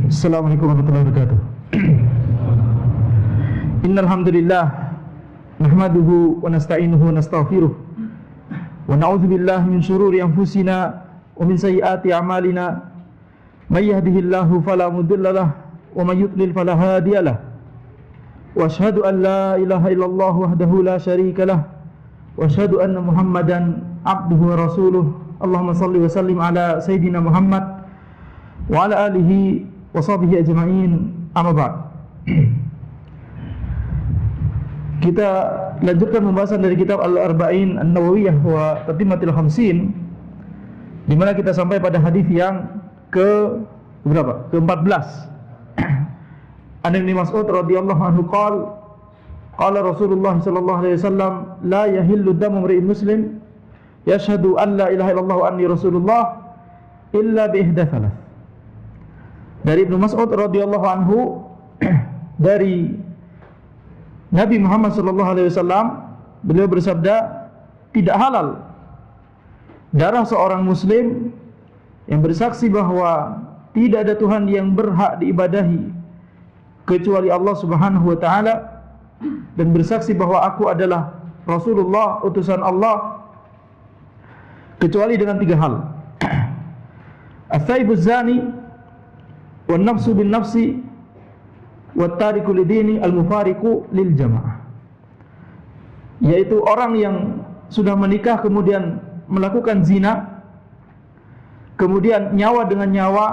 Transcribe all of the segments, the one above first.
Assalamualaikum warahmatullahi wabarakatuh. Innal hamdalillah nahmaduhu wa nasta'inuhu wa nastaghfiruh wa na'udzu billahi min shururi anfusina wa min sayyiati a'malina. May yahdihillahu fala mudilla lahu wa may yudlil fala hadiya lahu. Wa asyhadu an la ilaha illallah wahdahu la syarika lahu wa asyhadu anna Muhammadan abduhu wa rasuluh. Allahumma shalli wa sallim ala sayyidina Muhammad wa ala alihi wa sahbihi ajma'in. Amma ba'd. Kita lanjutkan pembahasan dari kitab Al-Arba'in An-Nawawiyah wa Tatimmatul Khamsin, di mana kita sampai pada hadis yang ke berapa? Ke-14. An Ibnu Mas'ud radhiyallahu anhu qala Rasulullah sallallahu alaihi wasallam la yahillu damu imri'in muslim yashhadu an la ilaha illallah wa anni rasulullah illa bi ihda thalath. Dari Ibnu Mas'ud radhiyallahu anhu dari Nabi Muhammad sallallahu alaihi wasallam, beliau bersabda, tidak halal darah seorang muslim yang bersaksi bahwa tidak ada Tuhan yang berhak diibadahi kecuali Allah Subhanahu wa taala, dan bersaksi bahwa aku adalah Rasulullah, utusan Allah, kecuali dengan tiga hal. Ats-tsaibuz zani wan nafsu bin nafsi wat tariku lidini al mufariqu lil jamaah, yaitu orang yang sudah menikah kemudian melakukan zina, kemudian nyawa dengan nyawa,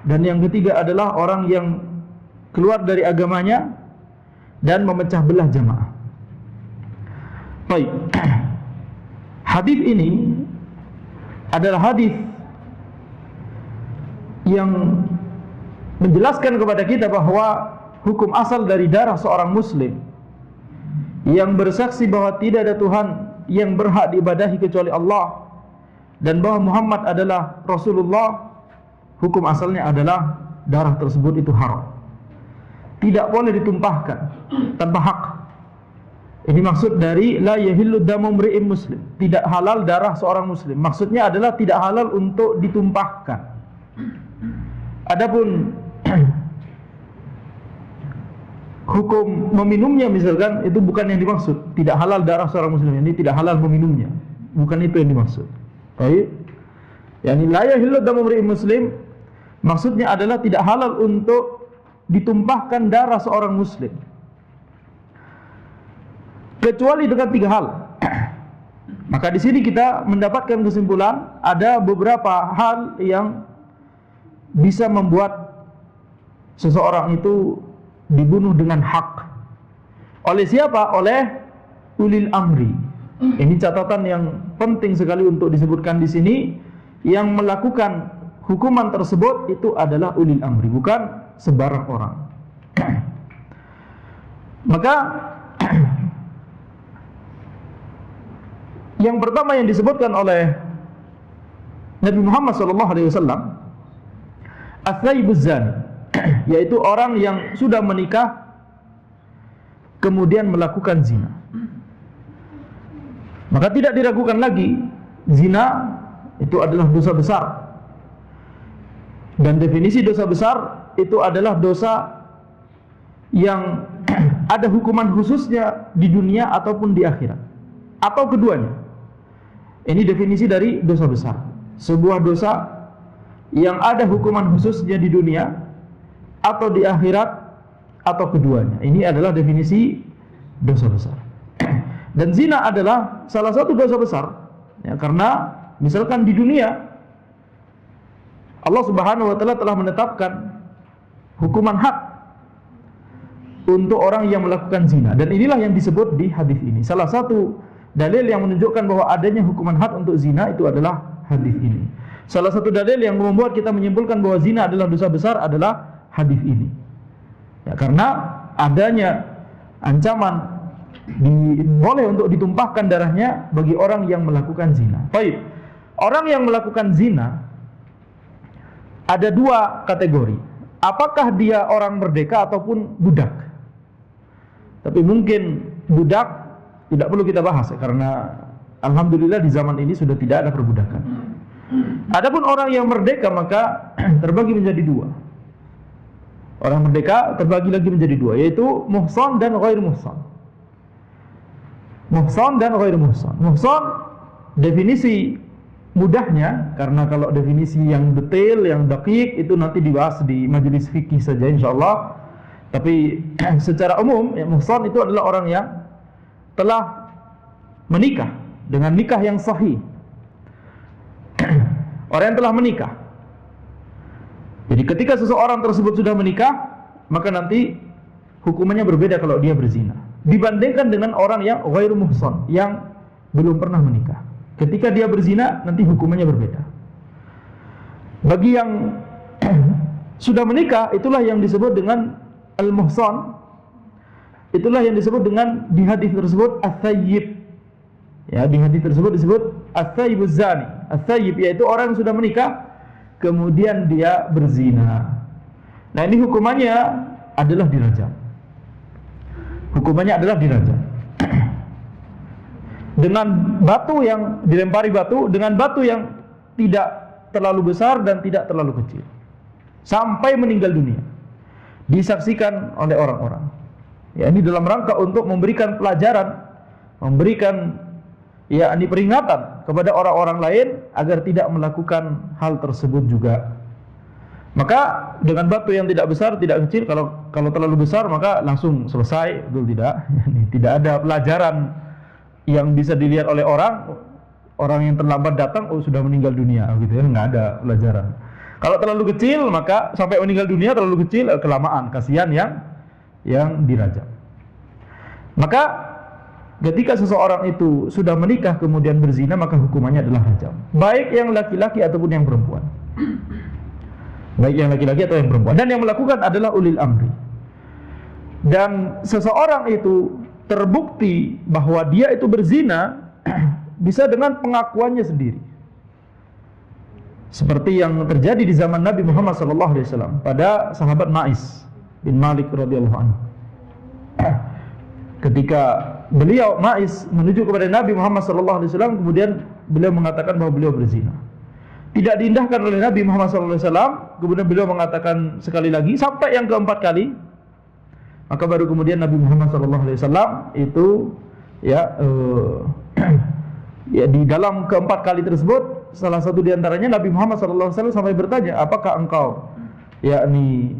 dan yang ketiga adalah orang yang keluar dari agamanya dan memecah belah jamaah. Baik. Hadis ini adalah hadis yang menjelaskan kepada kita bahwa hukum asal dari darah seorang muslim yang bersaksi bahwa tidak ada Tuhan yang berhak diibadahi kecuali Allah dan bahwa Muhammad adalah Rasulullah, hukum asalnya adalah darah tersebut itu haram, tidak boleh ditumpahkan tanpa hak. Ini maksud dari la yahillu damu imri'in muslim, tidak halal darah seorang muslim. Maksudnya adalah tidak halal untuk ditumpahkan. Adapun hukum meminumnya misalkan, itu bukan yang dimaksud. Tidak halal darah seorang muslim, ini tidak halal meminumnya, bukan itu yang dimaksud. Baik. Yani la yahillu damu imri'in muslim maksudnya adalah tidak halal untuk ditumpahkan darah seorang muslim kecuali dengan tiga hal. Maka di sini kita mendapatkan kesimpulan ada beberapa hal yang bisa membuat seseorang itu dibunuh dengan hak. Oleh siapa? Oleh ulil amri. Ini catatan yang penting sekali untuk disebutkan di sini. Yang melakukan hukuman tersebut itu adalah ulil amri, bukan sebarang orang. Maka yang pertama yang disebutkan oleh Nabi Muhammad SAW, ats-tsaibuz zani, yaitu orang yang sudah menikah kemudian melakukan zina. Maka tidak diragukan lagi, zina itu adalah dosa besar. Dan definisi dosa besar itu adalah dosa yang ada hukuman khususnya di dunia ataupun di akhirat, atau keduanya. Ini definisi dari dosa besar. Sebuah dosa yang ada hukuman khususnya di dunia atau di akhirat atau keduanya. Ini adalah definisi dosa besar. Dan zina adalah salah satu dosa besar, ya, karena misalkan di dunia Allah Subhanahu wa taala telah menetapkan hukuman had untuk orang yang melakukan zina, dan inilah yang disebut di hadis ini. Salah satu dalil yang menunjukkan bahwa adanya hukuman had untuk zina itu adalah hadis ini. Salah satu dalil yang membuat kita menyimpulkan bahwa zina adalah dosa besar adalah hadis ini. Ya, karena adanya ancaman boleh untuk ditumpahkan darahnya bagi orang yang melakukan zina. Baik. Orang yang melakukan zina ada dua kategori. Apakah dia orang merdeka ataupun budak? Tapi mungkin budak tidak perlu kita bahas, karena alhamdulillah di zaman ini sudah tidak ada perbudakan. Adapun orang yang merdeka maka terbagi menjadi dua. Orang merdeka terbagi lagi menjadi dua, yaitu muhsan dan ghair muhsan. Muhsan dan ghair muhsan. Muhsan definisi mudahnya, karena kalau definisi yang detail, yang dakik itu nanti dibahas di majelis fikih saja insyaallah. Tapi secara umum, ya, muhsan itu adalah orang yang telah menikah dengan nikah yang sahih. Orang yang telah menikah. Jadi ketika seseorang tersebut sudah menikah, maka nanti hukumannya berbeda kalau dia berzina dibandingkan dengan orang yang ghair muhsan, yang belum pernah menikah. Ketika dia berzina, nanti hukumannya berbeda. Bagi yang sudah menikah, itulah yang disebut dengan al-muhsan. Itulah yang disebut dengan, di hadis tersebut, ats-tsayyib. Ya, di hadis tersebut disebut ats-tsayyibuz zani. Ats-tsayyib yaitu orang yang sudah menikah kemudian dia berzina. Nah, ini hukumannya adalah dirajam. Hukumannya adalah dirajam. Dengan batu yang dilempari batu, dengan batu yang tidak terlalu besar dan tidak terlalu kecil, sampai meninggal dunia, disaksikan oleh orang-orang. Ya, ini dalam rangka untuk memberikan pelajaran, memberikan yakni peringatan kepada orang-orang lain agar tidak melakukan hal tersebut juga. Maka dengan batu yang tidak besar, tidak kecil, kalau terlalu besar maka langsung selesai, betul tidak? Tidak ada pelajaran yang bisa dilihat oleh orang yang terlambat datang, oh sudah meninggal dunia, gitu ya, nggak ada pelajaran. Kalau terlalu kecil maka sampai meninggal dunia, terlalu kecil kelamaan, kasihan yang dirajam. Maka ketika seseorang itu sudah menikah kemudian berzina, maka hukumannya adalah rajam, baik yang laki-laki ataupun yang perempuan. Baik yang laki-laki atau yang perempuan. Dan yang melakukan adalah ulil amri. Dan seseorang itu terbukti bahwa dia itu berzina bisa dengan pengakuannya sendiri. Seperti yang terjadi di zaman Nabi Muhammad SAW pada sahabat Ma'is bin Malik radhiyallahu anhu. Ketika beliau Ma'is menuju kepada Nabi Muhammad SAW, kemudian beliau mengatakan bahwa beliau berzina. Tidak diindahkan oleh Nabi Muhammad SAW. Kemudian beliau mengatakan sekali lagi, sampai yang keempat kali. Maka baru kemudian Nabi Muhammad SAW itu ya di dalam keempat kali tersebut, salah satu diantaranya Nabi Muhammad SAW sampai bertanya, apakah engkau yakni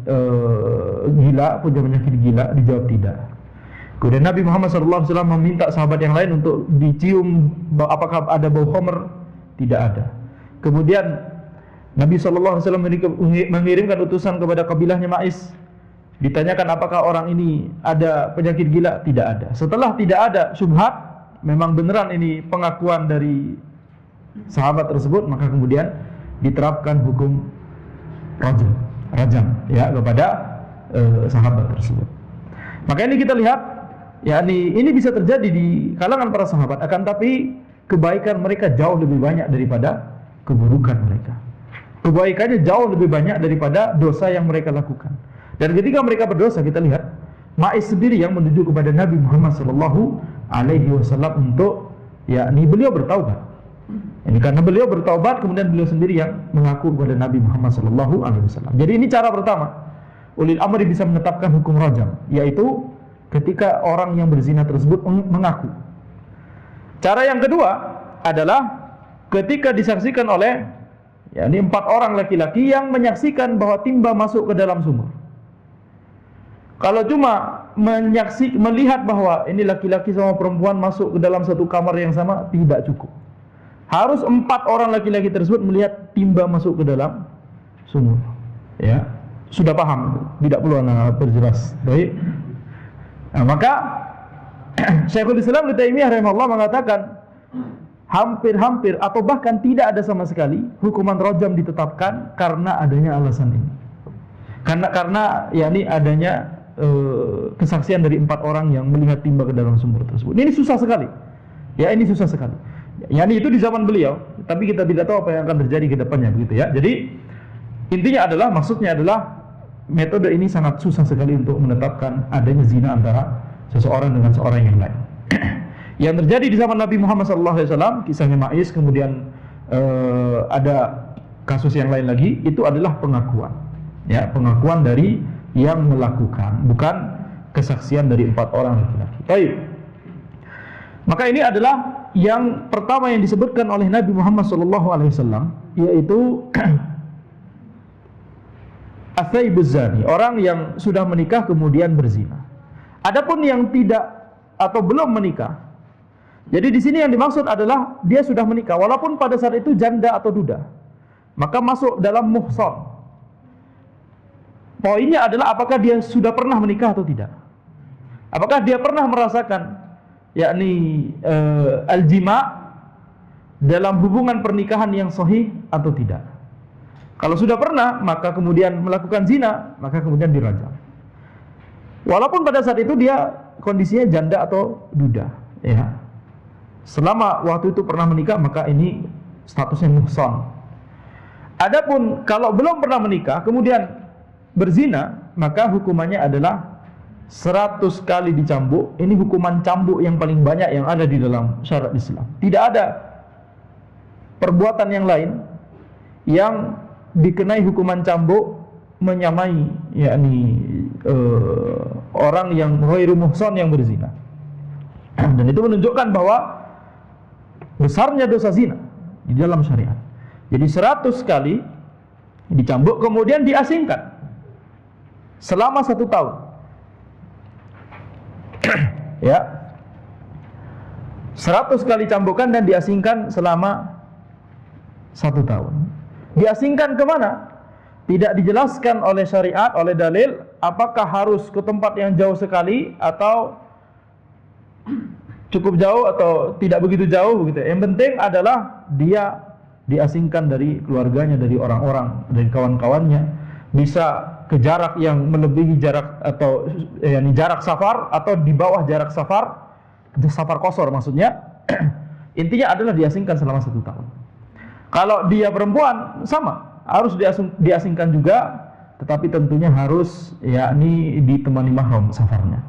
gila, punya penyakit gila? Dijawab tidak. Kemudian Nabi Muhammad SAW meminta sahabat yang lain untuk dicium apakah ada bau khamr. Tidak ada. Kemudian Nabi SAW mengirimkan utusan kepada kabilahnya Ma'is, ditanyakan apakah orang ini ada penyakit gila. Tidak ada. Setelah tidak ada syubhat, memang beneran ini pengakuan dari sahabat tersebut, maka kemudian diterapkan hukum rajam ya kepada sahabat tersebut. Maka ini kita lihat, yakni ini bisa terjadi di kalangan para sahabat, akan tapi kebaikan mereka jauh lebih banyak daripada keburukan mereka. Kebaikannya jauh lebih banyak daripada dosa yang mereka lakukan. Dan ketika mereka berdosa, kita lihat Ma'is sendiri yang menuju kepada Nabi Muhammad SAW untuk yakni beliau bertaubat. Ini karena beliau bertaubat, kemudian beliau sendiri yang mengaku kepada Nabi Muhammad SAW. Jadi ini cara pertama ulil amri bisa menetapkan hukum rajam, yaitu ketika orang yang berzina tersebut mengaku. Cara yang kedua adalah ketika disaksikan oleh yakni 4 orang laki-laki yang menyaksikan bahwa timba masuk ke dalam sumur. Kalau cuma melihat bahwa ini laki-laki sama perempuan masuk ke dalam satu kamar yang sama, tidak cukup. Harus 4 orang laki-laki tersebut melihat timba masuk ke dalam sumur. Ya, sudah paham? Tidak perlu anak perjelas. Baik. Nah, maka Syekhul Islam Ibnu Taimiyah rahimahullah mengatakan hampir atau bahkan tidak ada sama sekali hukuman rajam ditetapkan karena adanya alasan ini. Karena yakni adanya kesaksian dari 4 orang yang melihat timba ke dalam sumur tersebut. Ini susah sekali. Ya, ini susah sekali. Yani itu di zaman beliau, tapi kita tidak tahu apa yang akan terjadi ke depannya, begitu ya. Jadi intinya adalah, maksudnya adalah metode ini sangat susah sekali untuk menetapkan adanya zina antara seseorang dengan seorang yang lain. Yang terjadi di zaman Nabi Muhammad SAW, kisahnya Ma'is, kemudian ada kasus yang lain lagi, itu adalah pengakuan. Ya, pengakuan dari yang melakukan, bukan kesaksian dari 4 orang laki-laki. Baik. Maka ini adalah yang pertama yang disebutkan oleh Nabi Muhammad SAW, yaitu Atsaibuz zani, orang yang sudah menikah kemudian berzina. Adapun yang tidak atau belum menikah, jadi di sini yang dimaksud adalah dia sudah menikah walaupun pada saat itu janda atau duda, maka masuk dalam muhsan. Poinnya adalah apakah dia sudah pernah menikah atau tidak. Apakah dia pernah merasakan yakni al-jima' dalam hubungan pernikahan yang sahih atau tidak. Kalau sudah pernah, maka kemudian melakukan zina, maka kemudian dirajam. Walaupun pada saat itu dia kondisinya janda atau duda, ya. Selama waktu itu pernah menikah, maka ini statusnya muhsan. Adapun kalau belum pernah menikah, kemudian berzina, maka hukumannya adalah 100 kali dicambuk. Ini hukuman cambuk yang paling banyak yang ada di dalam syariat Islam. Tidak ada perbuatan yang lain yang dikenai hukuman cambuk menyamai yakni orang yang ghairu muhsan yang berzina. Dan itu menunjukkan bahwa besarnya dosa zina di dalam syariat. Jadi 100 kali dicambuk kemudian diasingkan selama 1 tahun. Ya. 100 kali cambukan dan diasingkan selama 1 tahun. Diasingkan kemana? Tidak dijelaskan oleh syariat, oleh dalil, apakah harus ke tempat yang jauh sekali atau cukup jauh atau tidak begitu jauh begitu. Yang penting adalah dia diasingkan dari keluarganya, dari orang-orang, dari kawan-kawannya, bisa ke jarak yang melebihi jarak atau jarak safar atau di bawah jarak safar qasar maksudnya. Intinya adalah diasingkan selama 1 tahun. Kalau dia perempuan sama, harus diasingkan juga, tetapi tentunya harus yakni ditemani mahram safarnya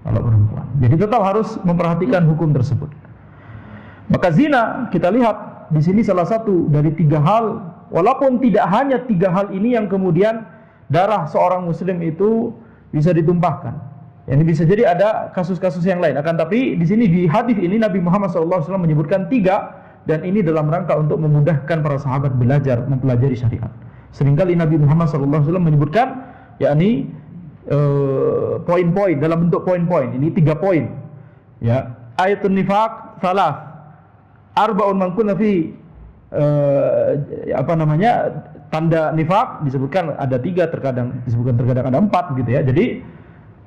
kalau perempuan. Jadi tetap harus memperhatikan hukum tersebut. Maka zina kita lihat di sini salah satu dari 3 hal, walaupun tidak hanya 3 hal ini yang kemudian darah seorang muslim itu bisa ditumpahkan. Ini bisa jadi ada kasus-kasus yang lain. Akan tapi di sini di hadis ini Nabi Muhammad SAW menyebutkan 3. Dan ini dalam rangka untuk memudahkan para sahabat belajar, mempelajari syariat. Seringkali Nabi Muhammad SAW menyebutkan yakni poin-poin dalam bentuk poin-poin. Ini 3 poin. Ya, ayatun nifaq salas. Arba'un man kunna fi tanda nifaq disebutkan ada 3, terkadang disebutkan terkadang ada 4 gitu ya. Jadi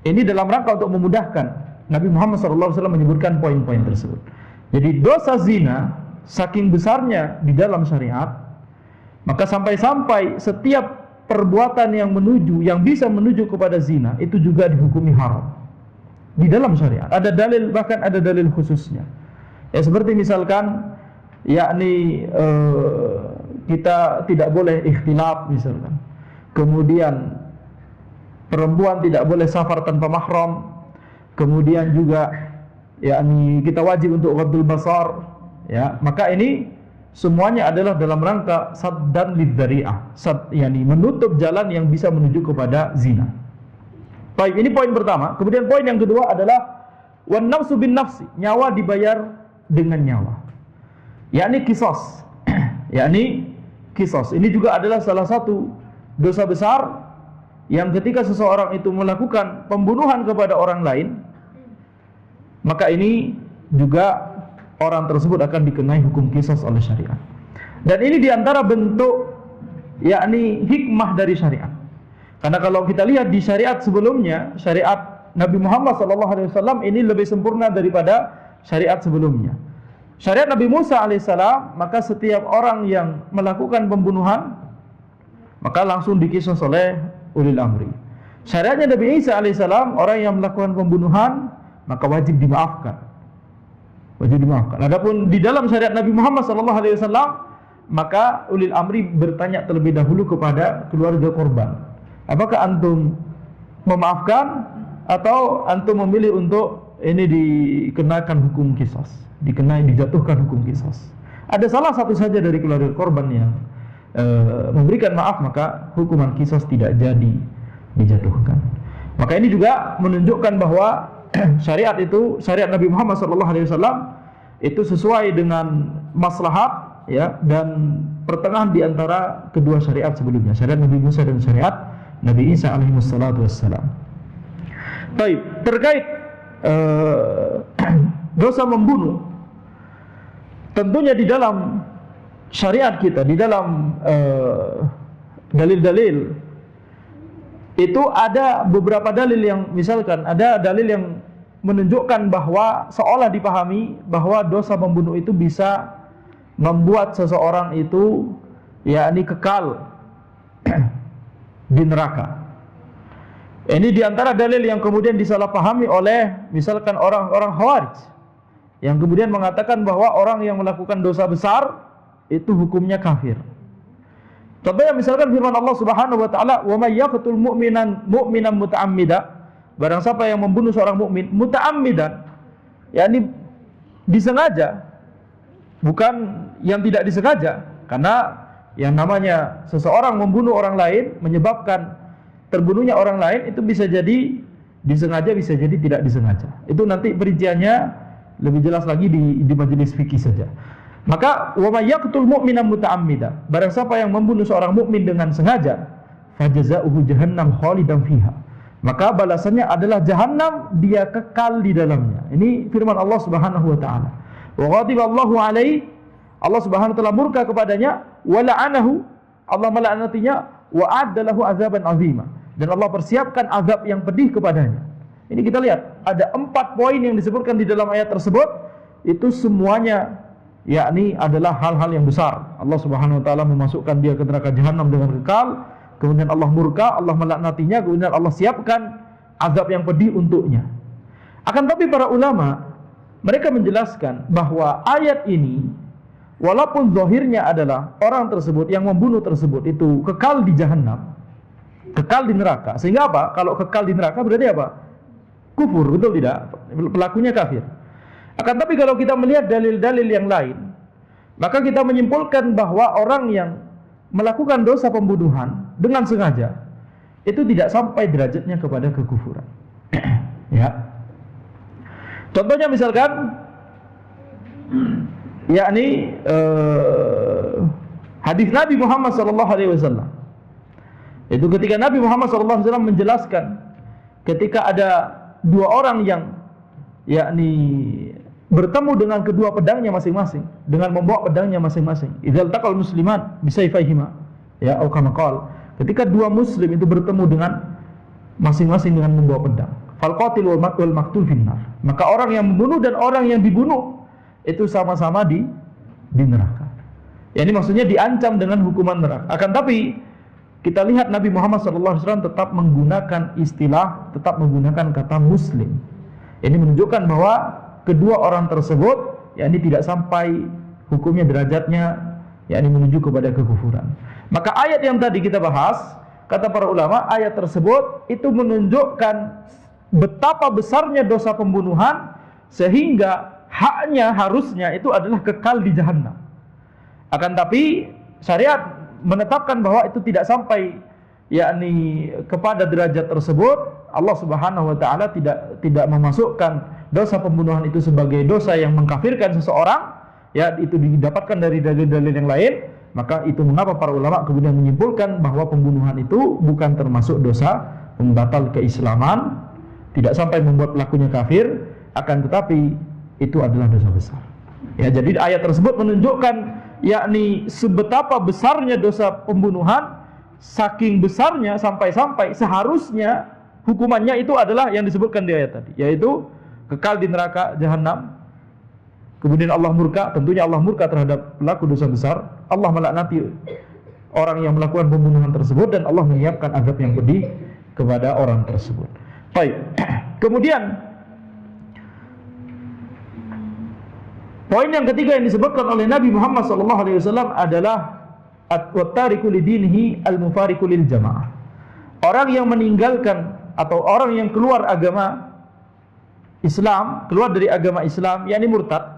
ini dalam rangka untuk memudahkan. Nabi Muhammad SAW menyebutkan poin-poin tersebut. Jadi dosa zina saking besarnya di dalam syariat, maka sampai-sampai setiap perbuatan yang bisa menuju kepada zina itu juga dihukumi haram di dalam syariat. Ada dalil, bahkan ada dalil khususnya. Ya seperti misalkan yakni kita tidak boleh ikhtilaf misalkan. Kemudian perempuan tidak boleh safar tanpa mahram. Kemudian juga yakni kita wajib untuk ghaddul basar. Ya, maka ini semuanya adalah dalam rangka saddan lidzari'ah, yakni menutup jalan yang bisa menuju kepada zina. Baik, ini poin pertama. Kemudian poin yang kedua adalah wan nafsu bin nafsi, nyawa dibayar dengan nyawa. Yakni qisas. Yakni qisas. Ini juga adalah salah satu dosa besar yang ketika seseorang itu melakukan pembunuhan kepada orang lain, maka ini juga orang tersebut akan dikenai hukum qisas oleh syariat. Dan ini diantara bentuk yakni hikmah dari syariat. Karena kalau kita lihat di syariat sebelumnya, syariat Nabi Muhammad SAW ini lebih sempurna daripada syariat sebelumnya. Syariat Nabi Musa alaihissalam, maka setiap orang yang melakukan pembunuhan maka langsung dikisas oleh ulil amri. Syariatnya Nabi Isa alaihissalam, orang yang melakukan pembunuhan maka wajib dimaafkan. Wajib dimaafkan. Adapun di dalam syariat Nabi Muhammad SAW, maka ulil amri bertanya terlebih dahulu kepada keluarga korban, apakah antum memaafkan atau antum memilih untuk ini dikenakan hukum qisas, dijatuhkan hukum qisas. Ada salah satu saja dari keluarga korban yang memberikan maaf, maka hukuman qisas tidak jadi dijatuhkan. Maka ini juga menunjukkan bahwa syariat Nabi Muhammad SAW itu sesuai dengan maslahat, ya, dan pertengahan di antara kedua syariat sebelumnya, syariat Nabi Musa dan syariat Nabi Isa alaihissalatu wassalam. Baik, terkait dosa membunuh, tentunya di dalam syariat kita, di dalam dalil-dalil itu ada beberapa dalil yang, misalkan ada dalil yang menunjukkan bahwa seolah dipahami bahwa dosa membunuh itu bisa membuat seseorang itu yakni kekal di neraka. Ini diantara dalil yang kemudian disalahpahami oleh misalkan orang-orang Khawarij, yang kemudian mengatakan bahwa orang yang melakukan dosa besar itu hukumnya kafir. Contohnya misalkan firman Allah Subhanahu wa taala, "Wa may yaqtul mu'minan muta'ammida." Barang siapa yang membunuh seorang mukmin muta'ammidan, yakni disengaja, bukan yang tidak disengaja. Karena yang namanya seseorang membunuh orang lain, menyebabkan terbunuhnya orang lain, itu bisa jadi disengaja, bisa jadi tidak disengaja. Itu nanti perinciannya lebih jelas lagi di majelis fikih saja. Maka wa may yaqtul mu'mina muta'ammida, barang siapa yang membunuh seorang mukmin dengan sengaja, fajaza'uhu jahannam khalidan fiha, maka balasannya adalah jahannam, dia kekal di dalamnya. Ini firman Allah Subhanahu wa taala. Wa ghadiballahu alaihi, Allah Subhanahu wa taala murka kepadanya, wa la'anahu, Allah melaknatinya, wa addalahu azaban azima, dan Allah persiapkan azab yang pedih kepadanya. Ini kita lihat ada 4 poin yang disebutkan di dalam ayat tersebut, itu semuanya yakni adalah hal-hal yang besar. Allah Subhanahu wa taala memasukkan dia ke neraka jahanam dengan kekal, kemudian Allah murka, Allah melaknatinya, kemudian Allah siapkan azab yang pedih untuknya. Akan tapi para ulama mereka menjelaskan bahwa ayat ini walaupun zahirnya adalah orang tersebut yang membunuh tersebut itu kekal di jahanam, kekal di neraka. Sehingga apa? Kalau kekal di neraka berarti apa? Kufur, betul tidak? Pelakunya kafir. Akan tapi kalau kita melihat dalil-dalil yang lain, maka kita menyimpulkan bahwa orang yang melakukan dosa pembunuhan dengan sengaja itu tidak sampai derajatnya kepada kekufuran. Ya. Contohnya misalkan yakni hadis Nabi Muhammad SAW. Itu ketika Nabi Muhammad SAW menjelaskan ketika ada 2 orang yang yakni bertemu dengan kedua pedangnya masing-masing, dengan membawa pedangnya masing-masing. Idzal taqal musliman bisayfayhima, ya, atau kama qala, ketika 2 muslim itu bertemu dengan masing-masing dengan membawa pedang, fal qatil wal maqtul finnar, maka orang yang membunuh dan orang yang dibunuh itu sama-sama di neraka. Ya, ini maksudnya diancam dengan hukuman neraka. Akan tapi kita lihat Nabi Muhammad SAW tetap menggunakan istilah, tetap menggunakan kata muslim. Ini menunjukkan bahwa kedua orang tersebut yakni tidak sampai hukumnya derajatnya yakni menuju kepada kekufuran. Maka ayat yang tadi kita bahas, kata para ulama, ayat tersebut itu menunjukkan betapa besarnya dosa pembunuhan sehingga haknya harusnya itu adalah kekal di jahanam. Akan tapi syariat menetapkan bahwa itu tidak sampai yakni kepada derajat tersebut. Allah Subhanahu wa taala tidak memasukkan dosa pembunuhan itu sebagai dosa yang mengkafirkan seseorang, ya, itu didapatkan dari dalil-dalil yang lain. Maka itu mengapa para ulama kemudian menyimpulkan bahwa pembunuhan itu bukan termasuk dosa pembatal keislaman, tidak sampai membuat pelakunya kafir, akan tetapi itu adalah dosa besar. Ya, jadi ayat tersebut menunjukkan yakni sebetapa besarnya dosa pembunuhan, saking besarnya sampai-sampai seharusnya hukumannya itu adalah yang disebutkan di ayat tadi, yaitu kekal di neraka jahanam. Kemudian Allah murka, tentunya Allah murka terhadap pelaku dosa besar. Allah melaknati orang yang melakukan pembunuhan tersebut, dan Allah menyiapkan azab yang pedih kepada orang tersebut. Baik. Kemudian poin yang ketiga yang disebutkan oleh Nabi Muhammad SAW adalah at-tariku lidinihi al-mufariqu lil jamaah. Orang yang meninggalkan atau orang yang keluar agama Islam, keluar dari agama Islam, yakni murtad,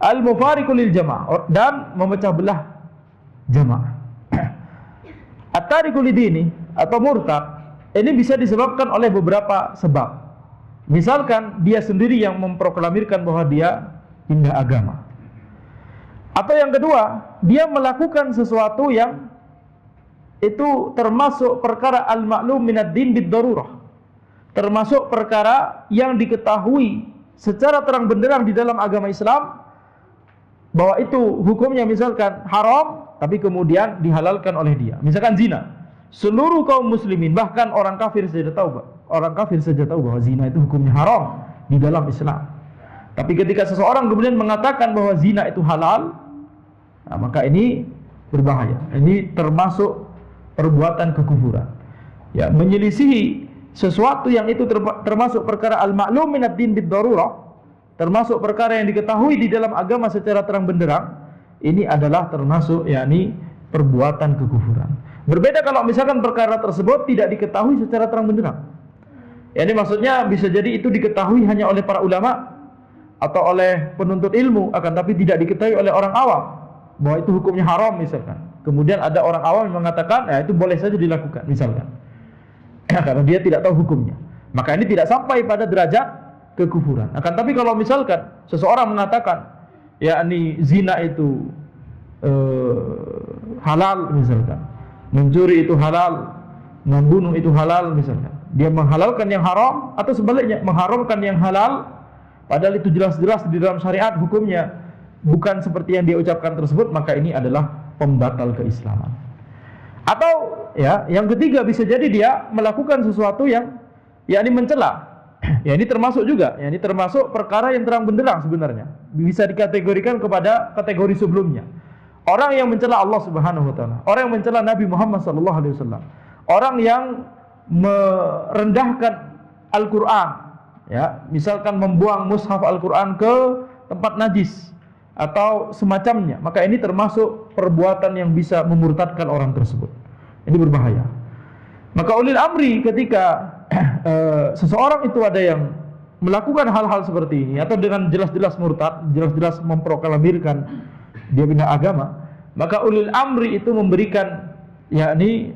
al-mufariqu lil jamaah, dan memecah belah jamaah. At-tariku lidini atau murtad Ini bisa disebabkan oleh beberapa sebab. Misalkan dia sendiri yang memproklamirkan bahwa dia pindah agama. Atau yang kedua, dia melakukan sesuatu yang itu termasuk perkara al-ma'lum minad din bid-darurah. Termasuk perkara yang diketahui secara terang benderang di dalam agama Islam bahwa itu hukumnya misalkan haram, tapi kemudian dihalalkan oleh dia. Misalkan zina. Seluruh kaum muslimin, bahkan orang kafir saja tahu, bahwa zina itu hukumnya haram di dalam Islam. Tapi ketika seseorang kemudian mengatakan bahwa zina itu halal, nah, maka ini berbahaya. Ini termasuk perbuatan kekufuran. Ya, menyelisihi sesuatu yang itu termasuk perkara al-ma'lum minad din bid-darurah, termasuk perkara yang diketahui di dalam agama secara terang benderang, ini adalah termasuk yakni perbuatan kekufuran. Berbeda kalau misalkan perkara tersebut tidak diketahui secara terang benderang. Ini maksudnya bisa jadi itu diketahui hanya oleh para ulama atau oleh penuntut ilmu, akan tapi tidak diketahui oleh orang awam bahwa itu hukumnya haram misalkan. Kemudian ada orang awam yang mengatakan, itu boleh saja dilakukan misalkan. Karena dia tidak tahu hukumnya. Maka ini tidak sampai pada derajat kekufuran. Akan tapi kalau misalkan seseorang mengatakan, yakni zina itu halal misalkan, mencuri itu halal, membunuh itu halal misalkan, dia menghalalkan yang haram, atau sebaliknya mengharamkan yang halal, padahal itu jelas-jelas di dalam syariat hukumnya bukan seperti yang dia ucapkan tersebut, maka ini adalah pembatal keislaman. Atau yang ketiga bisa jadi dia melakukan sesuatu yang yakni mencela. Ya, ini termasuk juga, ini termasuk perkara yang terang benderang sebenarnya. Bisa dikategorikan kepada kategori sebelumnya. Orang yang mencela Allah Subhanahu wa taala, orang yang mencela Nabi Muhammad sallallahu alaihi wasallam, orang yang merendahkan Al-Qur'an, ya, misalkan membuang mushaf Al-Qur'an ke tempat najis atau semacamnya, maka ini termasuk perbuatan yang bisa memurtadkan orang tersebut. Ini berbahaya. Maka ulil amri ketika seseorang itu ada yang melakukan hal-hal seperti ini atau dengan jelas-jelas murtad, jelas-jelas memproklamirkan dia pindah agama, maka ulil amri itu memberikan yakni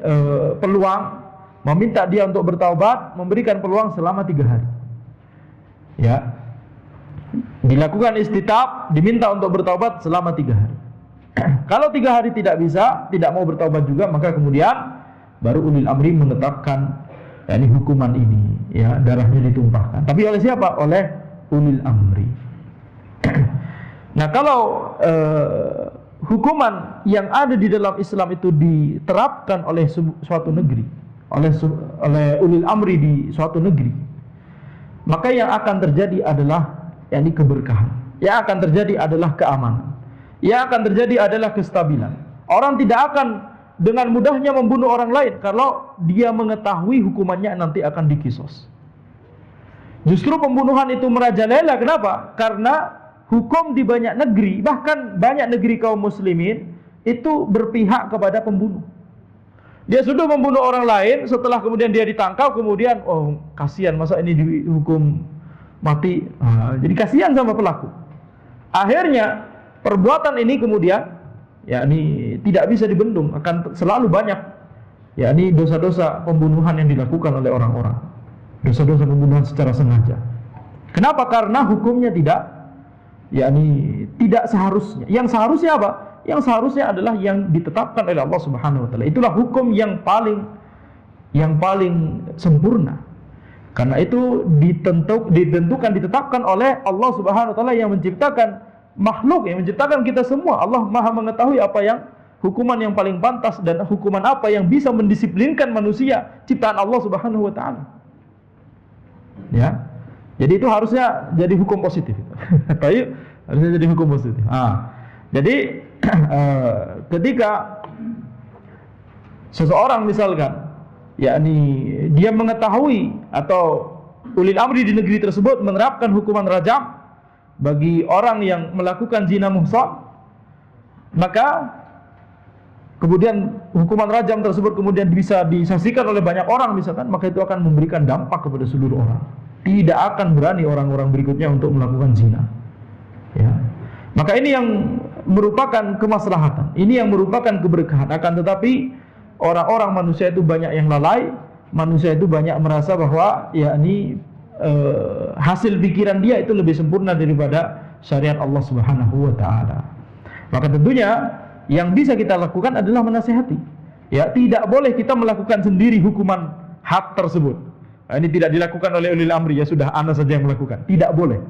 peluang, meminta dia untuk bertaubat, memberikan peluang selama 3 hari. Ya. Dilakukan istitab, diminta untuk bertaubat selama 3 hari. Kalau 3 hari tidak bisa, tidak mau bertaubat juga, maka kemudian baru ulil amri menetapkan yakni hukuman ini, ya, darahnya ditumpahkan. Tapi oleh siapa? Oleh ulil amri. Nah, kalau hukuman yang ada di dalam Islam itu diterapkan oleh suatu negeri, oleh ulil amri di suatu negeri, maka yang akan terjadi adalah yakni keberkahan. Yang akan terjadi adalah keamanan. Yang akan terjadi adalah kestabilan. Orang tidak akan dengan mudahnya membunuh orang lain kalau dia mengetahui hukumannya nanti akan dikisos. Justru pembunuhan itu merajalela. Kenapa? Karena hukum di banyak negeri, bahkan banyak negeri kaum muslimin, itu berpihak kepada pembunuh. Dia sudah membunuh orang lain, setelah kemudian dia ditangkap, kemudian kasihan, masa ini dihukum mati. Jadi kasihan sama pelaku. Akhirnya perbuatan ini kemudian yakni tidak bisa dibendung, akan selalu banyak yakni dosa-dosa pembunuhan yang dilakukan oleh orang-orang. Dosa-dosa pembunuhan secara sengaja. Kenapa? Karena hukumnya tidak seharusnya. Yang seharusnya apa? Yang seharusnya adalah yang ditetapkan oleh Allah Subhanahu wa taala. Itulah hukum yang paling sempurna. Karena itu ditetapkan oleh Allah Subhanahu wa taala yang menciptakan makhluk, yang menciptakan kita semua. Allah Maha mengetahui apa yang hukuman yang paling pantas dan hukuman apa yang bisa mendisiplinkan manusia, ciptaan Allah Subhanahu wa taala. Ya. Jadi itu harusnya jadi hukum positif. Baik, harusnya jadi hukum positif. Jadi ketika seseorang misalkan yakni dia mengetahui atau ulil amri di negeri tersebut menerapkan hukuman rajam bagi orang yang melakukan zina muhsan, maka kemudian hukuman rajam tersebut kemudian bisa disaksikan oleh banyak orang misalkan, maka itu akan memberikan dampak kepada seluruh orang. Tidak akan berani orang-orang berikutnya untuk melakukan zina. Ya. Maka ini yang merupakan kemaslahatan, ini yang merupakan keberkahan. Akan tetapi orang-orang manusia itu banyak yang lalai, manusia itu banyak merasa bahwa yakni hasil pikiran dia itu lebih sempurna daripada syariat Allah Subhanahu wa taala. Maka tentunya yang bisa kita lakukan adalah menasihati. Ya, tidak boleh kita melakukan sendiri hukuman had tersebut. Nah, ini tidak dilakukan oleh ulil amri, ya sudah ana saja yang melakukan. Tidak boleh.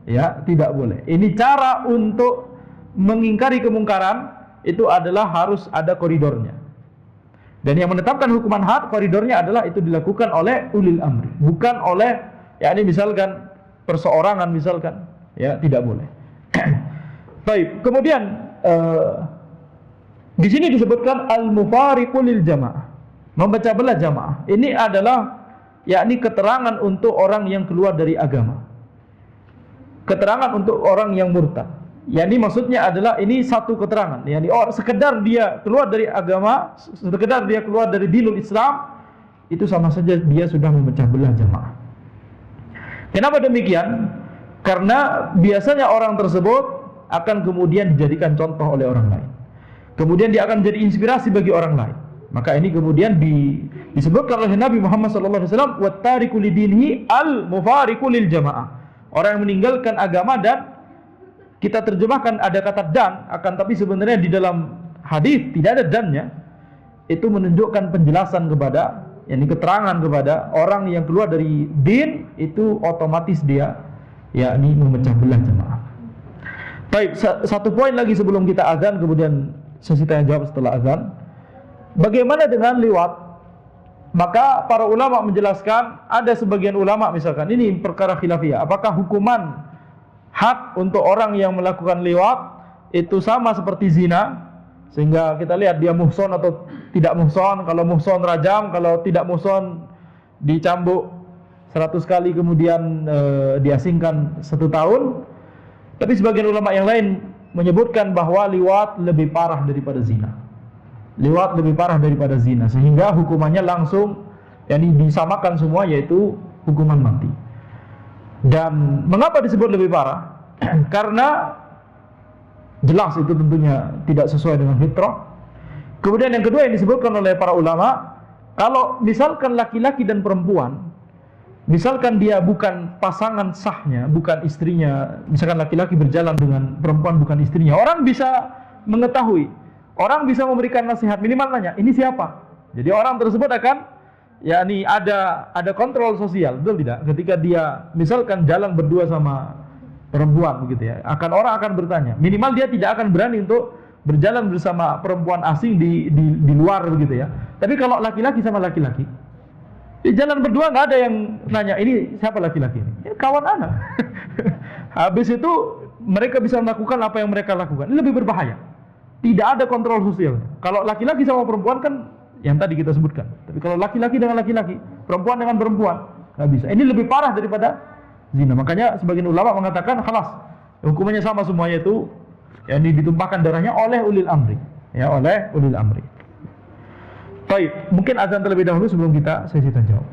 Ya, tidak boleh. Ini cara untuk mengingkari kemungkaran itu adalah harus ada koridornya. Dan yang menetapkan hukuman had koridornya adalah itu dilakukan oleh ulil amri, bukan oleh yakni misalkan perseorangan misalkan, ya tidak boleh. Baik, kemudian di sini disebutkan al-mufariqu lil jamaah, memecah belah jamaah. Ini adalah yakni keterangan untuk orang yang keluar dari agama, keterangan untuk orang yang murtad. Yani maksudnya adalah ini satu keterangan. Yani sekedar dia keluar dari agama, sekedar dia keluar dari dinul Islam, itu sama saja dia sudah memecah belah jamaah. Kenapa demikian? Karena biasanya orang tersebut akan kemudian dijadikan contoh oleh orang lain. Kemudian dia akan jadi inspirasi bagi orang lain. Maka ini kemudian disebutkan oleh Nabi Muhammad SAW, wattariku lidinihi al-mufariqu lil jamaah. Orang yang meninggalkan agama, dan kita terjemahkan ada kata dan, akan tapi sebenarnya di dalam hadis tidak ada dannya. Itu menunjukkan penjelasan kepada, yakni keterangan kepada orang yang keluar dari din, itu otomatis dia yakni memecah belah jamaah. Baik, satu poin lagi sebelum kita azan, kemudian sesi tanya jawab setelah azan. Bagaimana dengan liwat? Maka para ulama menjelaskan, ada sebagian ulama misalkan, ini perkara khilafiyah, apakah hukuman had untuk orang yang melakukan liwat itu sama seperti zina, sehingga kita lihat dia muhson atau tidak muhson. Kalau muhson rajam, kalau tidak muhson dicambuk 100 kali kemudian diasingkan 1 tahun. Tapi sebagian ulama yang lain menyebutkan bahwa liwat lebih parah daripada zina. Liwat lebih parah daripada zina, sehingga hukumannya langsung yakni disamakan semua, yaitu hukuman mati. Dan mengapa disebut lebih parah? Karena jelas itu tentunya tidak sesuai dengan fitrah. Kemudian yang kedua yang disebutkan oleh para ulama, kalau misalkan laki-laki dan perempuan, misalkan dia bukan pasangan sahnya, bukan istrinya, misalkan laki-laki berjalan dengan perempuan bukan istrinya, orang bisa mengetahui, orang bisa memberikan nasihat, minimal nanya, ini siapa? Jadi orang tersebut akan yakni ada kontrol sosial, betul tidak? Ketika dia misalkan jalan berdua sama perempuan begitu ya, orang akan bertanya. Minimal dia tidak akan berani untuk berjalan bersama perempuan asing di luar begitu ya. Tapi kalau laki-laki sama laki-laki, di jalan berdua nggak ada yang nanya, ini siapa laki-laki ini? Ya, kawan anak. Habis itu mereka bisa melakukan apa yang mereka lakukan. Ini lebih berbahaya. Tidak ada kontrol sosial. Kalau laki-laki sama perempuan kan yang tadi kita sebutkan. Tapi kalau laki-laki dengan laki-laki, perempuan dengan perempuan, nggak bisa. Ini lebih parah daripada zina. Makanya sebagian ulama mengatakan, khalas, hukumannya sama semuanya itu, yang ditumpahkan darahnya oleh ulil amri, ya, oleh ulil amri. Baik, mungkin azan terlebih dahulu sebelum kita sesi tanya jawab.